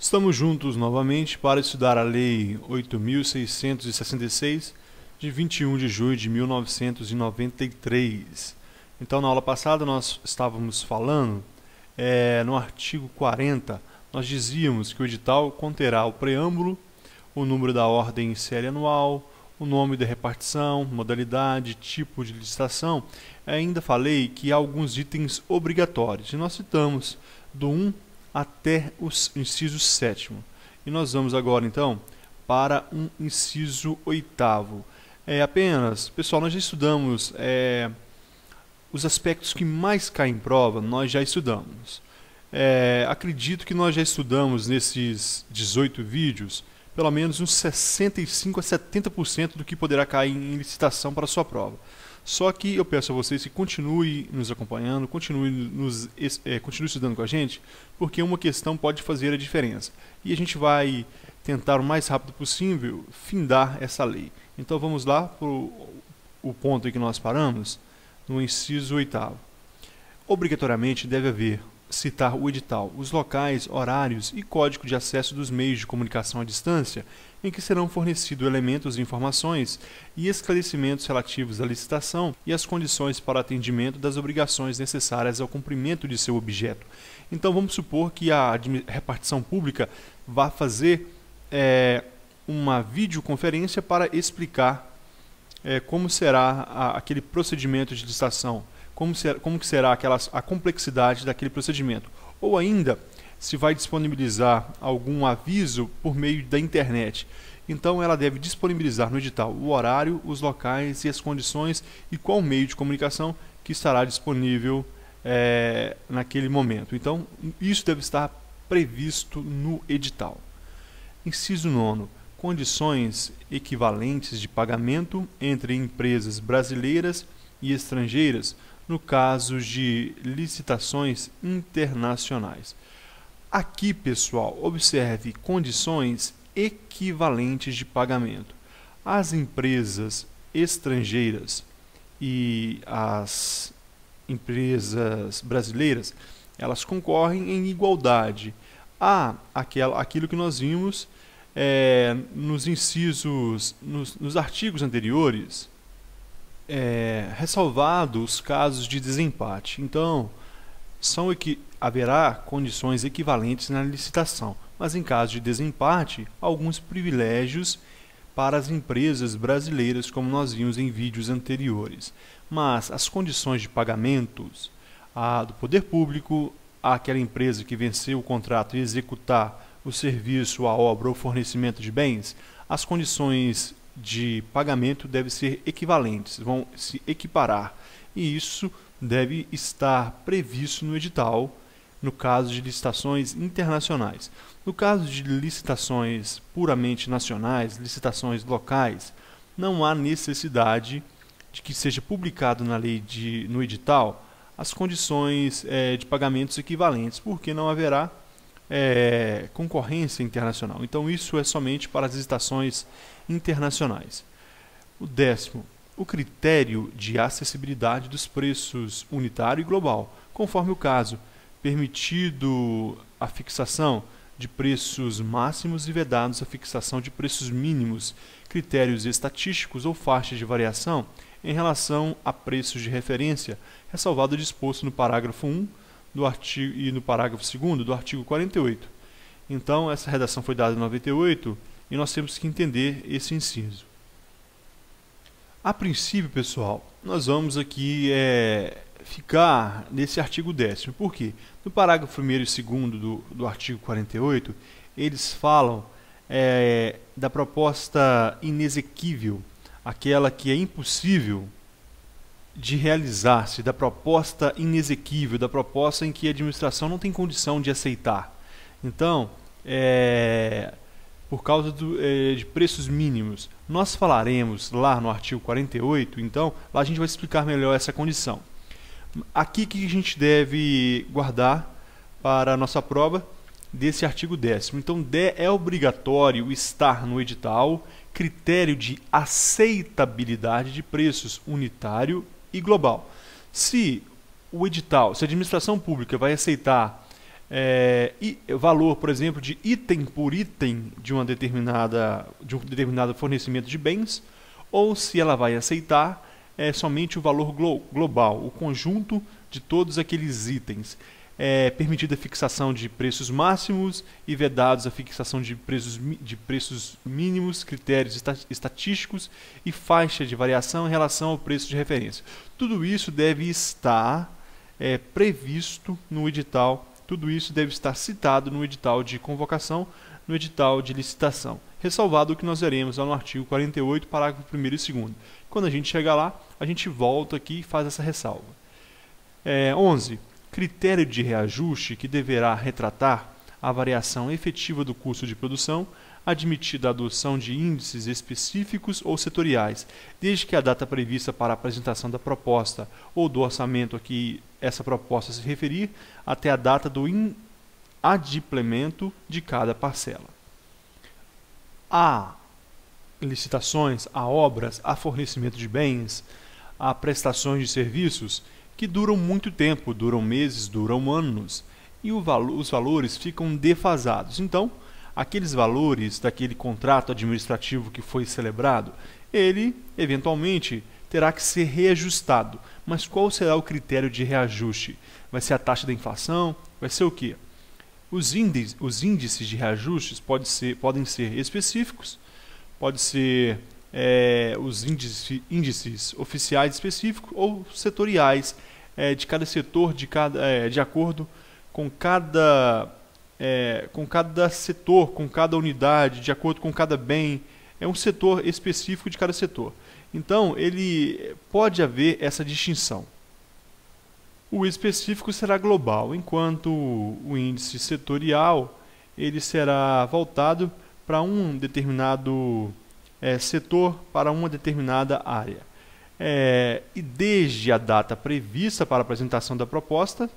Estamos juntos novamente para estudar a Lei 8.666, de 21 de julho de 1993. Então, na aula passada, nós estávamos falando, no artigo 40, nós dizíamos que o edital conterá o preâmbulo, o número da ordem e série anual, o nome da repartição, modalidade, tipo de licitação. Ainda falei que há alguns itens obrigatórios, e nós citamos do 1 até o inciso 7º. E nós vamos agora, então, para um inciso 8º. Pessoal, nós já estudamos os aspectos que mais caem em prova, nós já estudamos. Acredito que nós já estudamos nesses 18 vídeos, pelo menos uns 65 a 70% do que poderá cair em licitação para a sua prova. Só que eu peço a vocês que continuem nos acompanhando, continuem estudando com a gente, porque uma questão pode fazer a diferença. E a gente vai tentar o mais rápido possível findar essa lei. Então vamos lá para o ponto em que nós paramos, no inciso 8º. Obrigatoriamente deve citar o edital, os locais, horários e código de acesso dos meios de comunicação à distância em que serão fornecidos elementos e informações e esclarecimentos relativos à licitação e às condições para atendimento das obrigações necessárias ao cumprimento de seu objeto. Então vamos supor que a repartição pública vá fazer uma videoconferência para explicar como será aquele procedimento de licitação, como que será a complexidade daquele procedimento. Ou ainda, se vai disponibilizar algum aviso por meio da internet. Então ela deve disponibilizar no edital o horário, os locais e as condições e qual meio de comunicação que estará disponível naquele momento. Então isso deve estar previsto no edital. Inciso 9. Condições equivalentes de pagamento entre empresas brasileiras e estrangeiras no caso de licitações internacionais. Aqui, pessoal, observe condições equivalentes de pagamento. As empresas estrangeiras e as empresas brasileiras, elas concorrem em igualdade a aquilo que nós vimos nos artigos anteriores, ressalvado os casos de desempate. Então, haverá condições equivalentes na licitação, mas em caso de desempate, alguns privilégios para as empresas brasileiras, como nós vimos em vídeos anteriores. Mas as condições de pagamentos do poder público, àquela empresa que venceu o contrato e executar o serviço, a obra ou fornecimento de bens, as condições de pagamento devem ser equivalentes, vão se equiparar. E isso deve estar previsto no edital, no caso de licitações internacionais. No caso de licitações puramente nacionais, licitações locais, não há necessidade de que seja publicado no edital as condições de pagamentos equivalentes, porque não haverá concorrência internacional. Então isso é somente para as licitações internacionais. O 10º, o critério de acessibilidade dos preços unitário e global, conforme o caso, permitido a fixação de preços máximos e vedados a fixação de preços mínimos, critérios estatísticos ou faixas de variação em relação a preços de referência, ressalvado o disposto no parágrafo 1 do artigo e no parágrafo 2º do artigo 48. Então, essa redação foi dada em 98 e nós temos que entender esse inciso. A princípio, pessoal, nós vamos aqui ficar nesse artigo 10º. Por quê? No parágrafo 1º e 2º do artigo 48, eles falam da proposta inexequível, aquela que é impossível de realizar-se, da proposta inexequível, da proposta em que a administração não tem condição de aceitar. Então, por causa de preços mínimos, nós falaremos lá no artigo 48, então lá a gente vai explicar melhor essa condição. Aqui que a gente deve guardar para a nossa prova desse artigo 10º. Então, é obrigatório estar no edital critério de aceitabilidade de preços unitário e global. Se a administração pública vai aceitar e valor, por exemplo, de item por item de um determinado fornecimento de bens, ou se ela vai aceitar somente o valor global, o conjunto de todos aqueles itens. É permitida a fixação de preços máximos e vedados a fixação de preços mínimos, critérios estatísticos e faixa de variação em relação ao preço de referência. Tudo isso deve estar previsto no edital, tudo isso deve estar citado no edital de convocação, no edital de licitação. Ressalvado o que nós veremos lá no artigo 48, parágrafo 1º e 2º. Quando a gente chegar lá, a gente volta aqui e faz essa ressalva. 11. Critério de reajuste que deverá retratar a variação efetiva do custo de produção, admitida a adoção de índices específicos ou setoriais, desde que a data prevista para a apresentação da proposta ou do orçamento a que essa proposta se referir, até a data do adimplemento de cada parcela. Há licitações, há obras, há fornecimento de bens, há prestações de serviços que duram muito tempo, duram meses, duram anos, e os valores ficam defasados. Então, aqueles valores daquele contrato administrativo que foi celebrado, ele, eventualmente, terá que ser reajustado. Mas qual será o critério de reajuste? Vai ser a taxa da inflação? Vai ser o quê? Os índices de reajustes podem ser específicos, pode ser os índices oficiais específicos ou setoriais, de cada setor, de acordo com cada setor, com cada unidade, de acordo com cada bem. É um setor específico de cada setor. Então, pode haver essa distinção. O específico será global, enquanto o índice setorial ele será voltado para um determinado setor, para uma determinada área. E desde a data prevista para a apresentação da proposta,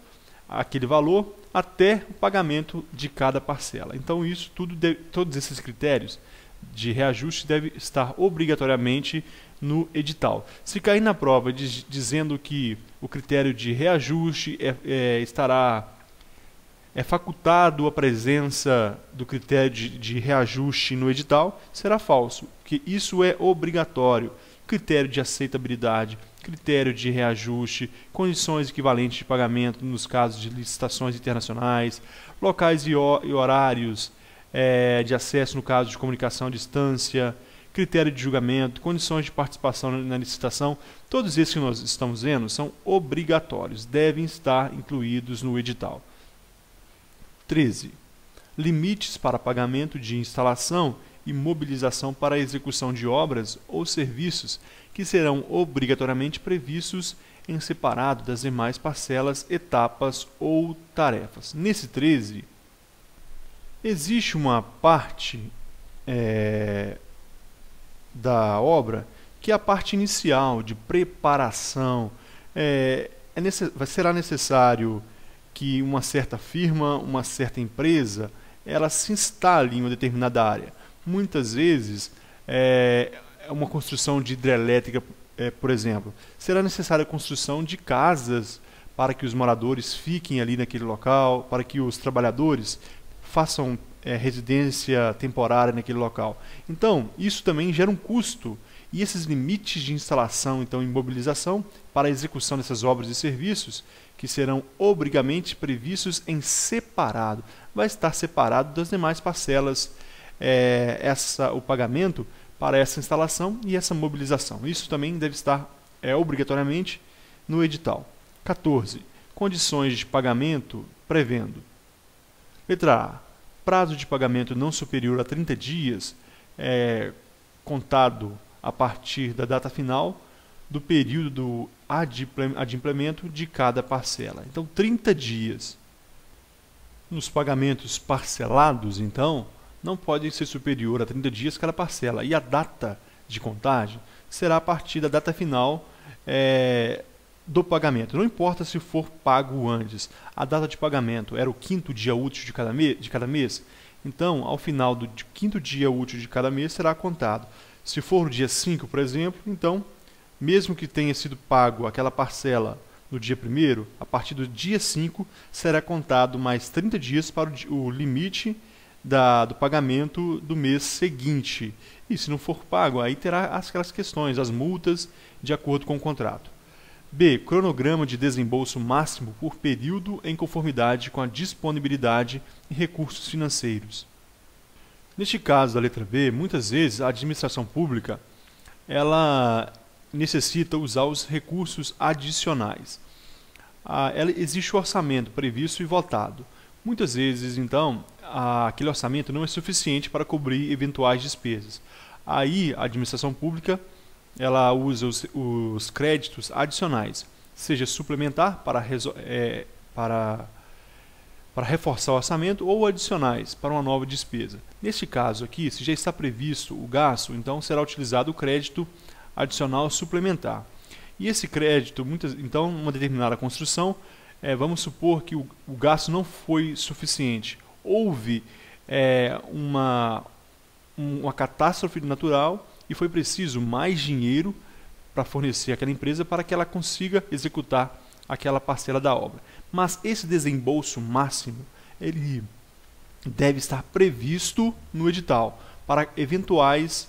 aquele valor, até o pagamento de cada parcela. Então, todos esses critérios de reajuste devem estar obrigatoriamente no edital. Se cair na prova dizendo que o critério de reajuste é facultado a presença do critério de reajuste no edital, será falso, porque isso é obrigatório. Critério de aceitabilidade, critério de reajuste, condições equivalentes de pagamento nos casos de licitações internacionais, locais e horários de acesso no caso de comunicação à distância, critério de julgamento, condições de participação na licitação, todos esses que nós estamos vendo são obrigatórios, devem estar incluídos no edital. 13. Limites para pagamento de instalação e mobilização para a execução de obras ou serviços que serão obrigatoriamente previstos em separado das demais parcelas, etapas ou tarefas. Nesse 13, existe uma parte da obra que é a parte inicial de preparação. Será necessário que uma certa firma, uma certa empresa, ela se instale em uma determinada área. Muitas vezes, uma construção de hidrelétrica, por exemplo, será necessária a construção de casas para que os moradores fiquem ali naquele local, para que os trabalhadores façam residência temporária naquele local. Então, isso também gera um custo. E esses limites de instalação, então, e mobilização para a execução dessas obras e serviços, que serão obrigatoriamente previstos em separado, vai estar separado das demais parcelas, o pagamento para essa instalação e essa mobilização. Isso também deve estar obrigatoriamente no edital. 14. Condições de pagamento prevendo. Letra A. Prazo de pagamento não superior a 30 dias, contado a partir da data final do período do adimplemento de cada parcela. Então, 30 dias. Nos pagamentos parcelados, então, não pode ser superior a 30 dias cada parcela. E a data de contagem será a partir da data final do pagamento. Não importa se for pago antes. A data de pagamento era o 5º dia útil de cada mês. Então, ao final do 5º dia útil de cada mês, será contado. Se for o dia 5, por exemplo, então, mesmo que tenha sido pago aquela parcela no dia 1º, a partir do dia 5 será contado mais 30 dias para o limite do pagamento do mês seguinte. E se não for pago, aí terá aquelas questões, as multas, de acordo com o contrato. B. Cronograma de desembolso máximo por período em conformidade com a disponibilidade e recursos financeiros. Neste caso da letra B, muitas vezes a administração pública ela necessita usar os recursos adicionais. Existe o orçamento previsto e votado. Muitas vezes, então, aquele orçamento não é suficiente para cobrir eventuais despesas. Aí, a administração pública ela usa os créditos adicionais, seja suplementar para reforçar o orçamento ou adicionais para uma nova despesa. Neste caso aqui, se já está previsto o gasto, então será utilizado o crédito adicional suplementar. E esse crédito, então, uma determinada construção, vamos supor que o gasto não foi suficiente. Houve uma catástrofe natural e foi preciso mais dinheiro para fornecer àquela empresa para que ela consiga executar aquela parcela da obra. Mas esse desembolso máximo, ele deve estar previsto no edital para eventuais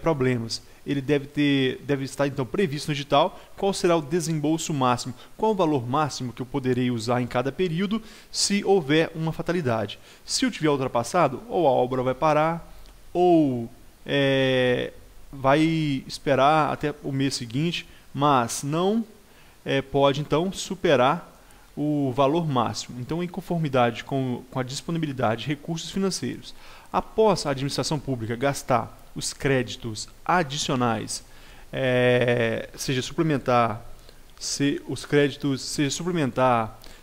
problemas. Ele deve estar então previsto no edital qual será o desembolso máximo, qual o valor máximo que eu poderei usar em cada período se houver uma fatalidade. Se eu tiver ultrapassado, ou a obra vai parar, ou vai esperar até o mês seguinte, mas não pode então superar o valor máximo. Então, em conformidade com a disponibilidade de recursos financeiros, após a administração pública gastar os créditos adicionais, seja suplementar,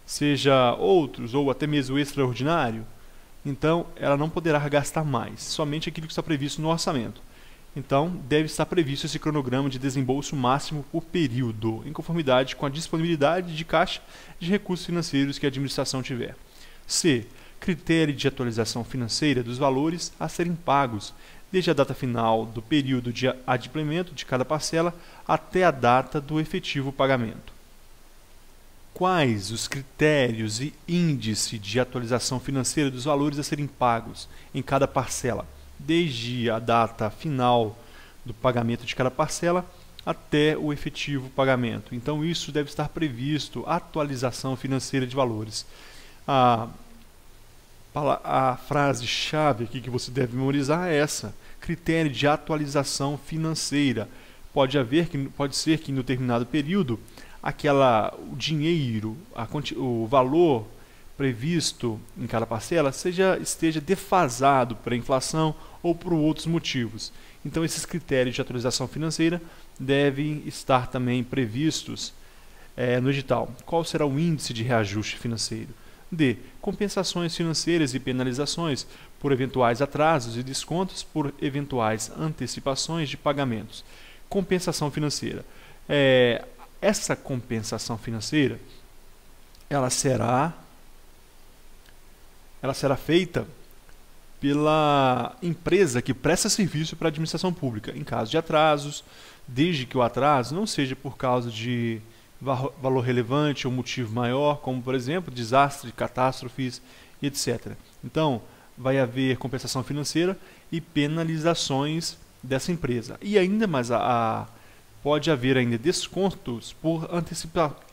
seja outros ou até mesmo extraordinário, então ela não poderá gastar mais, somente aquilo que está previsto no orçamento. Então, deve estar previsto esse cronograma de desembolso máximo por período, em conformidade com a disponibilidade de caixa de recursos financeiros que a administração tiver. C. Critério de atualização financeira dos valores a serem pagos, desde a data final do período de adimplemento de cada parcela até a data do efetivo pagamento. Quais os critérios e índice de atualização financeira dos valores a serem pagos em cada parcela, desde a data final do pagamento de cada parcela até o efetivo pagamento? Então, isso deve estar previsto, atualização financeira de valores. A frase-chave aqui que você deve memorizar é essa: critério de atualização financeira. Pode ser que em determinado período o dinheiro, o valor previsto em cada parcela esteja defasado para a inflação ou por outros motivos. Então, esses critérios de atualização financeira devem estar também previstos no edital. Qual será o índice de reajuste financeiro? D. Compensações financeiras e penalizações por eventuais atrasos e descontos por eventuais antecipações de pagamentos. Compensação financeira. Essa compensação financeira ela será feita pela empresa que presta serviço para a administração pública, em caso de atrasos, desde que o atraso não seja por causa de valor relevante ou motivo maior, como, por exemplo, desastre, catástrofes, etc. Então, vai haver compensação financeira e penalizações dessa empresa. E ainda mais, pode haver ainda descontos por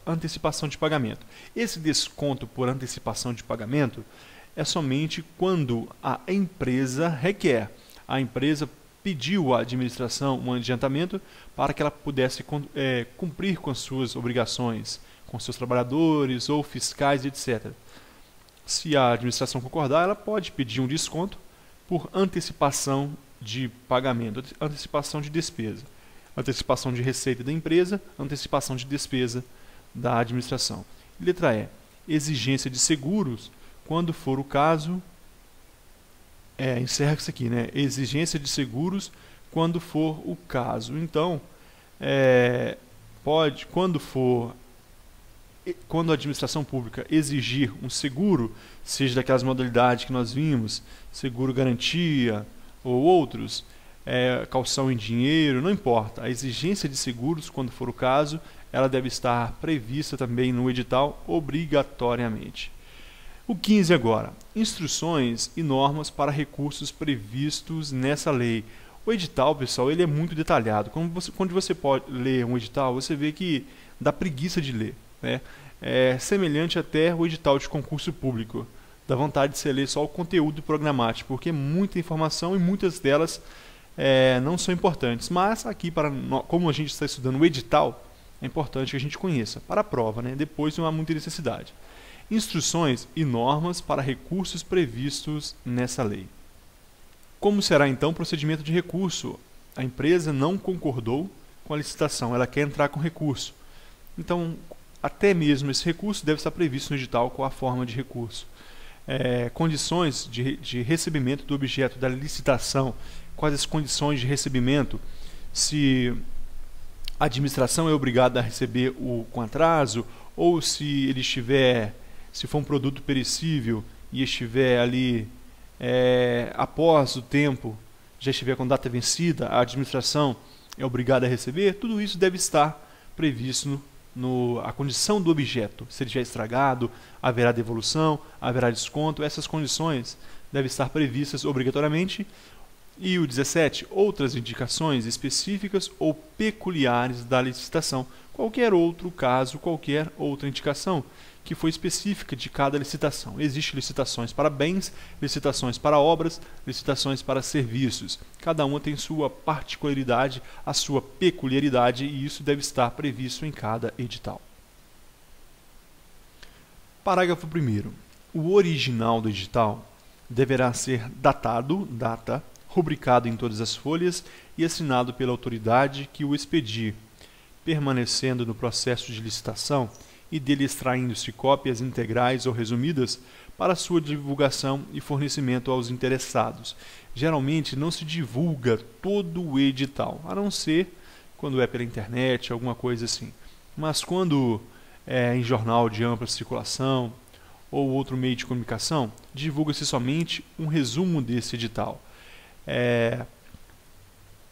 antecipação de pagamento. Esse desconto por antecipação de pagamento é somente quando a empresa requer. A empresa pediu à administração um adiantamento para que ela pudesse cumprir com as suas obrigações, com seus trabalhadores ou fiscais, etc. Se a administração concordar, ela pode pedir um desconto por antecipação de pagamento, antecipação de despesa, antecipação de receita da empresa, antecipação de despesa da administração. Letra E. Exigência de seguros, quando for o caso. Encerra isso aqui, né? Exigência de seguros quando for o caso. Então, quando a administração pública exigir um seguro, seja daquelas modalidades que nós vimos, seguro garantia ou outros, calção em dinheiro, não importa. A exigência de seguros, quando for o caso, ela deve estar prevista também no edital obrigatoriamente. O 15 agora, instruções e normas para recursos previstos nessa lei. O edital, pessoal, ele é muito detalhado. Quando você pode ler um edital, você vê que dá preguiça de ler, né? É semelhante até o edital de concurso público. Dá vontade de você ler só o conteúdo programático, porque é muita informação e muitas delas não são importantes. Mas aqui, como a gente está estudando o edital, é importante que a gente conheça para a prova, né? Depois não há muita necessidade. Instruções e normas para recursos previstos nessa lei. Como será então o procedimento de recurso? A empresa não concordou com a licitação, ela quer entrar com recurso. Então, até mesmo esse recurso deve estar previsto no edital com a forma de recurso. Condições de recebimento do objeto da licitação, quais as condições de recebimento, se a administração é obrigada a receber com atraso, ou se for um produto perecível e estiver ali após o tempo, já estiver com data vencida, a administração é obrigada a receber. Tudo isso deve estar previsto a condição do objeto. Se ele estiver estragado, haverá devolução, haverá desconto. Essas condições devem estar previstas obrigatoriamente. E o 17, outras indicações específicas ou peculiares da licitação. Qualquer outro caso, qualquer outra indicação que foi específica de cada licitação. Existem licitações para bens, licitações para obras, licitações para serviços. Cada uma tem sua particularidade, a sua peculiaridade, e isso deve estar previsto em cada edital. Parágrafo 1º. O original do edital deverá ser datado, rubricado em todas as folhas e assinado pela autoridade que o expedir, permanecendo no processo de licitação e dele extraindo-se cópias integrais ou resumidas para sua divulgação e fornecimento aos interessados. Geralmente não se divulga todo o edital, a não ser quando é pela internet, alguma coisa assim. Mas quando é em jornal de ampla circulação ou outro meio de comunicação, divulga-se somente um resumo desse edital.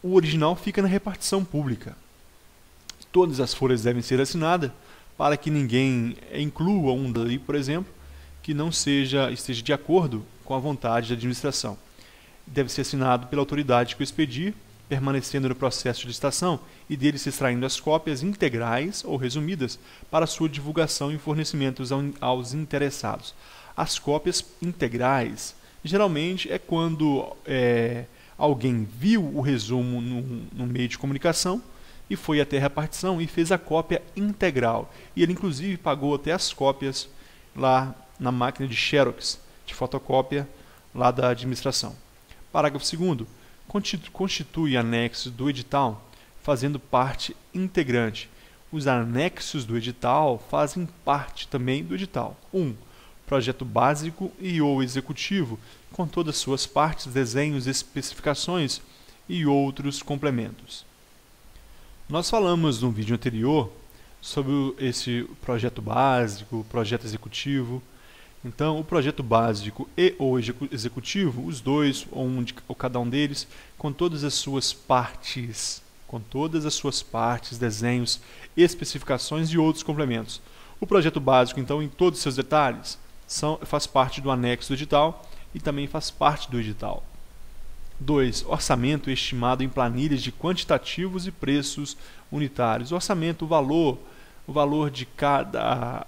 O original fica na repartição pública. Todas as folhas devem ser assinadas para que ninguém inclua um dali, por exemplo, que não esteja de acordo com a vontade da administração. Deve ser assinado pela autoridade que o expedir, permanecendo no processo de licitação e dele se extraindo as cópias integrais ou resumidas para sua divulgação e fornecimento aos interessados. As cópias integrais, geralmente, é quando alguém viu o resumo no meio de comunicação e foi até a repartição e fez a cópia integral. E ele, inclusive, pagou até as cópias lá na máquina de Xerox, de fotocópia, lá da administração. Parágrafo 2º. Constitui anexo do edital, fazendo parte integrante. Os anexos do edital fazem parte também do edital. 1. Projeto básico e ou executivo, com todas suas partes, desenhos, especificações e outros complementos. Nós falamos no vídeo anterior sobre esse projeto básico, projeto executivo. Então, o projeto básico e ou executivo, os dois ou cada um deles, com todas as suas partes, desenhos, especificações e outros complementos. O projeto básico, então, em todos os seus detalhes, faz parte do anexo do edital e também faz parte do edital. 2. Orçamento estimado em planilhas de quantitativos e preços unitários. Orçamento, o valor de cada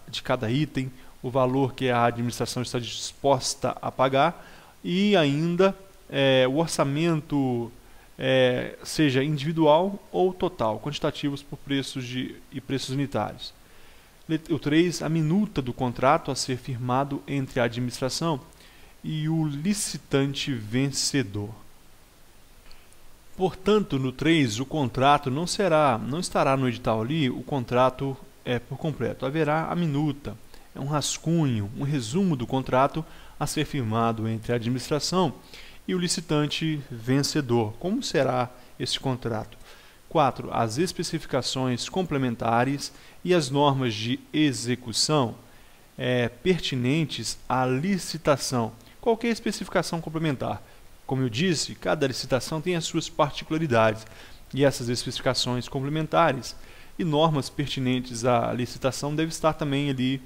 item, o valor que a administração está disposta a pagar, e ainda o orçamento seja individual ou total, quantitativos por preços e preços unitários. O 3. A minuta do contrato a ser firmado entre a administração e o licitante vencedor. Portanto, no 3, o contrato não estará no edital ali, o contrato por completo. Haverá a minuta, um rascunho, um resumo do contrato a ser firmado entre a administração e o licitante vencedor. Como será esse contrato? 4. As especificações complementares e as normas de execução pertinentes à licitação. Qualquer especificação complementar. Como eu disse, cada licitação tem as suas particularidades, e essas especificações complementares e normas pertinentes à licitação devem estar também ali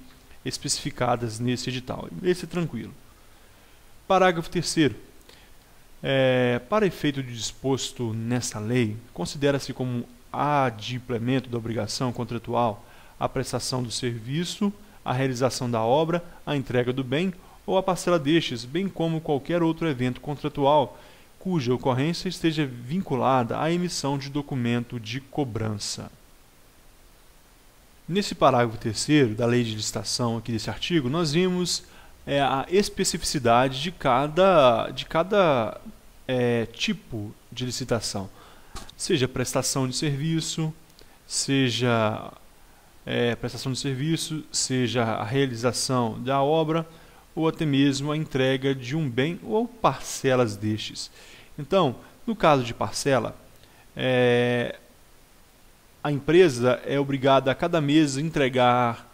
especificadas nesse edital. Esse é tranquilo. Parágrafo 3º. Para efeito de disposto nessa lei, considera-se como adimplemento da obrigação contratual a prestação do serviço, a realização da obra, a entrega do bem ou a parcela destes, bem como qualquer outro evento contratual cuja ocorrência esteja vinculada à emissão de documento de cobrança. Nesse parágrafo 3º da lei de licitação aqui desse artigo, nós vimos a especificidade de cada tipo de licitação, seja prestação de serviço, seja a realização da obra ou até mesmo a entrega de um bem ou parcelas destes. Então, no caso de parcela, a empresa é obrigada a cada mês entregar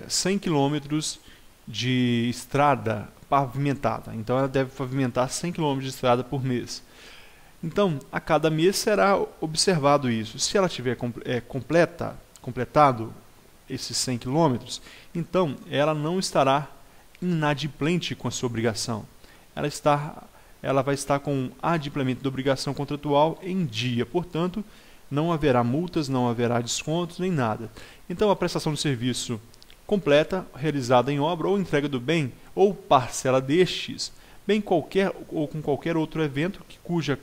100 km de estrada pavimentada. Então, ela deve pavimentar 100 km de estrada por mês. Então, a cada mês será observado isso. Se ela tiver completado esses 100 km, então ela não estará inadimplente com a sua obrigação. Ela vai estar com o adimplemento da obrigação contratual em dia. Portanto, não haverá multas, não haverá descontos, nem nada. Então, a prestação de serviço completa, realizada em obra ou entrega do bem ou parcela destes, bem com qualquer outro evento cuja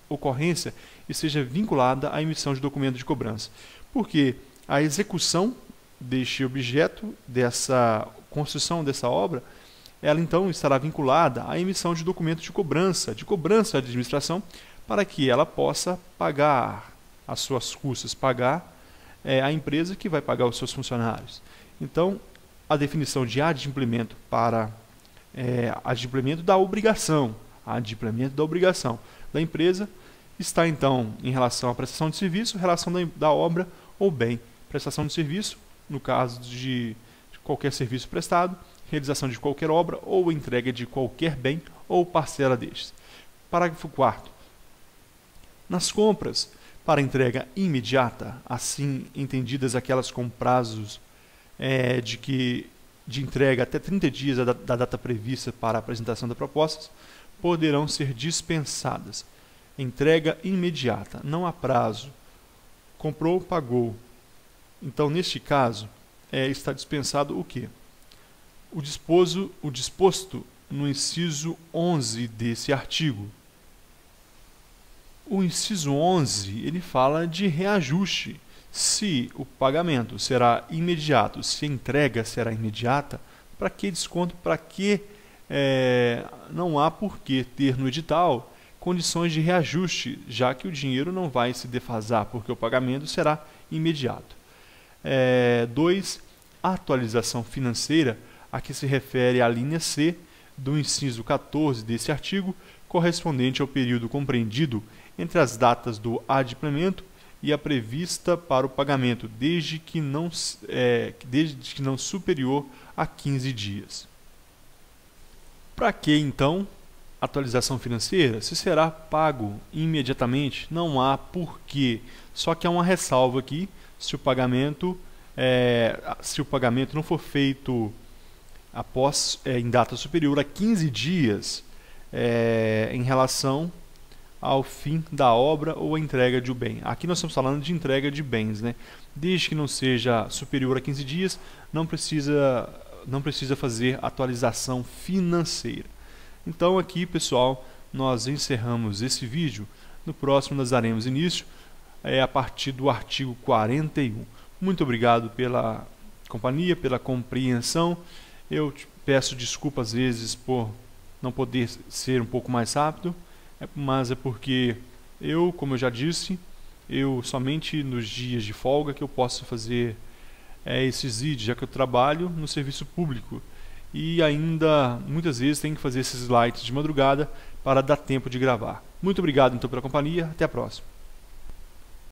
ocorrência esteja vinculada à emissão de documento de cobrança. Porque a execução deste objeto, dessa construção dessa obra, ela então estará vinculada à emissão de documento de cobrança à administração, para que ela possa pagar as suas custas, pagar a empresa que vai pagar os seus funcionários. Então, a definição de adimplemento para adimplemento da obrigação, da empresa está então em relação à prestação de serviço, relação da obra ou bem. Prestação de serviço, no caso de qualquer serviço prestado, realização de qualquer obra ou entrega de qualquer bem ou parcela destes. Parágrafo 4º. Nas compras para entrega imediata, assim entendidas aquelas com prazos de entrega até 30 dias da data prevista para a apresentação da proposta, poderão ser dispensadas. Entrega imediata, não há prazo. Comprou, pagou. Então, neste caso, está dispensado o quê? O disposto no inciso 11 desse artigo. O inciso 11, ele fala de reajuste. Se o pagamento será imediato, se a entrega será imediata, para que desconto? Para que não há por que ter no edital condições de reajuste, já que o dinheiro não vai se defasar, porque o pagamento será imediato. 2. Atualização financeira, a que se refere a linha C do inciso 14 desse artigo, correspondente ao período compreendido entre as datas do adimplemento e a prevista para o pagamento, desde que não superior a 15 dias. Para que, então, atualização financeira? Se será pago imediatamente, não há porquê. Só que há uma ressalva aqui, se o pagamento não for feito em data superior a 15 dias em relação ao fim da obra ou a entrega de um bem. Aqui nós estamos falando de entrega de bens, né? Desde que não seja superior a 15 dias, não precisa fazer atualização financeira. Então aqui, pessoal, nós encerramos esse vídeo. No próximo nós daremos início a partir do artigo 41. Muito obrigado pela companhia, pela compreensão. Eu te peço desculpa às vezes por não poder ser um pouco mais rápido, mas é porque como eu já disse, somente nos dias de folga que eu posso fazer esses vídeos, já que eu trabalho no serviço público e ainda muitas vezes tenho que fazer esses slides de madrugada para dar tempo de gravar. Muito obrigado então pela companhia, até a próxima.